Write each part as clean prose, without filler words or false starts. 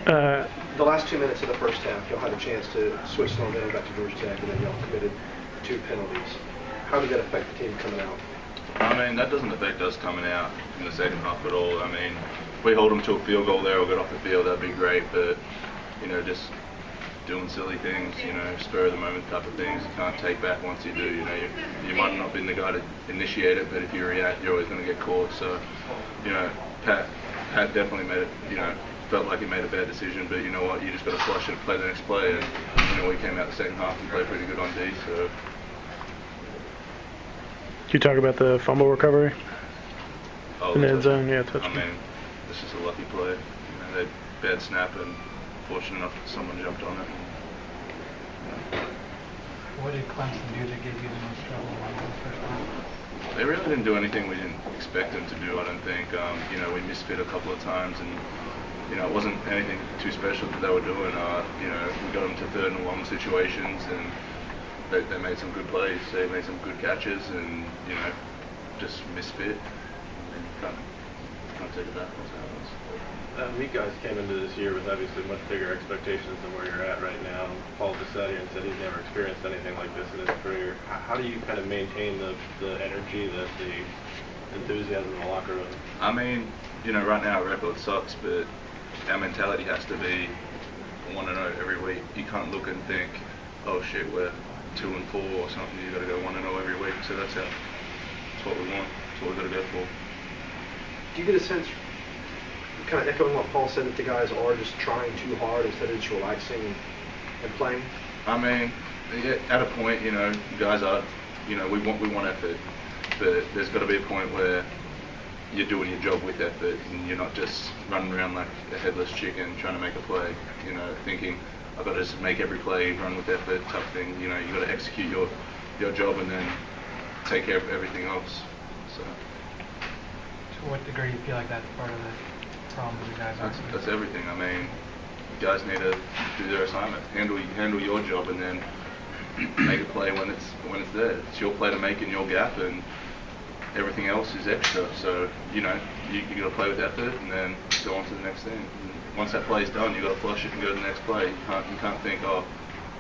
The last 2 minutes of the first half, y'all had a chance to switch the momentum back to Georgia Tech, and then y'all committed 2 penalties. How did that affect the team coming out? I mean, that doesn't affect us coming out in the second half at all. I mean, if we hold them to a field goal there or get off the field, that'd be great. But, you know, just doing silly things, you know, spur of the moment type of things, you can't take back once you do. You know, you might not be the guy to initiate it, but if you react, you're always going to get caught. So, you know, Pat definitely made it, you know, felt like he made a bad decision, but you know what, you just got to flush it and play the next play. And, you know, we came out the second half and played pretty good on D, so. Did you talk about the fumble recovery? Oh, in the end zone, yeah, touchdown. I mean, this is a lucky play. You know, they bad snap and fortunate enough that someone jumped on it. What did Clemson do that gave you the most trouble on the first time? They really didn't do anything we didn't expect them to do, I don't think. You know, we misfit a couple of times and, you know, it wasn't anything too special that they were doing. You know, we got them to third and long situations and they made some good plays. They made some good catches and, you know, just misfit. And can't take it back. You guys came into this year with obviously much bigger expectations than where you're at right now. Paul just sat here and said he's never experienced anything like this in his career. How do you kind of maintain the energy, the enthusiasm in the locker room? I mean, you know, right now our record sucks, but our mentality has to be 1-0 every week. You can't look and think, oh shit, we're 2-4 or something. You got to go 1-0 every week. So that's what we want. That's what we got to go for. Do you get a sense, kind of echoing what Paul said, that the guys are just trying too hard instead of just relaxing and playing? I mean, yeah, at a point, you know, guys are, you know, we want effort, but there's got to be a point where you're doing your job with effort and you're not just running around like a headless chicken trying to make a play, you know, thinking I've got to just make every play, run with effort type thing. You know, you've got to execute your job and then take care of everything else. So. To what degree do you feel like that's part of the problem the guys are? That's everything. I mean, guys need to do their assignment, handle your job, and then make a play when it's there. It's your play to make in your gap, and everything else is extra. So you know, you got to play with effort, and then go on to the next thing. And once that play's done, you got to flush it and go to the next play. You can't think, oh,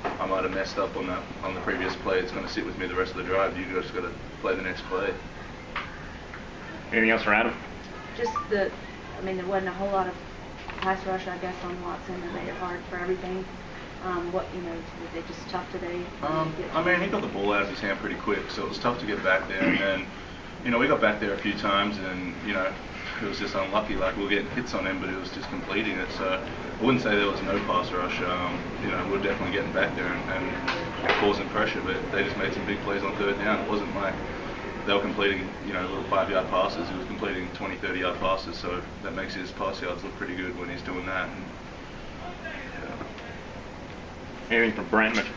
I might have messed up on the previous play. It's going to sit with me the rest of the drive. You just got to play the next play. Anything else for Adam? Just I mean, there wasn't a whole lot of pass rush, I guess, on Watson that made it hard for everything. Was they just tough today? I mean, he got the ball out of his hand pretty quick, so it was tough to get back there. And then, you know, we got back there a few times, and you know, it was just unlucky. Like we were getting hits on him, but it was just completing it. So I wouldn't say there was no pass rush. You know, we were definitely getting back there and causing pressure, but they just made some big plays on third down. It wasn't like they were completing, you know, little 5-yard passes. He was completing 20, 30-yard passes, so that makes his pass yards look pretty good when he's doing that. And, Anything from Brant Mitchell?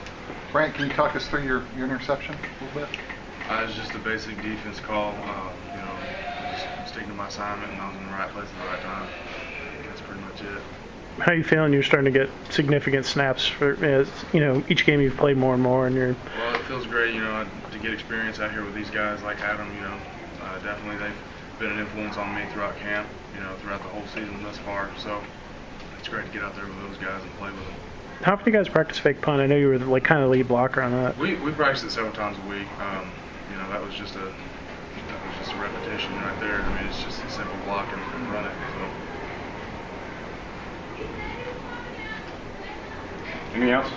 Brant, can you talk us through your interception a little bit? It's just a basic defense call. You know, just sticking to my assignment, and I was in the right place at the right time. That's pretty much it. How are you feeling? You're starting to get significant snaps for, you know, each game you've played more and more, and you're. Well, it feels great, you know, to get experience out here with these guys like Adam. You know, definitely they've been an influence on me throughout camp. You know, throughout the whole season thus far. So it's great to get out there with those guys and play with them. How often do you guys practice fake punt? I know you were like kind of lead blocker on that. We practiced it several times a week. You know, that was just a repetition right there. I mean, it's just a simple block and run it. So. Anything else?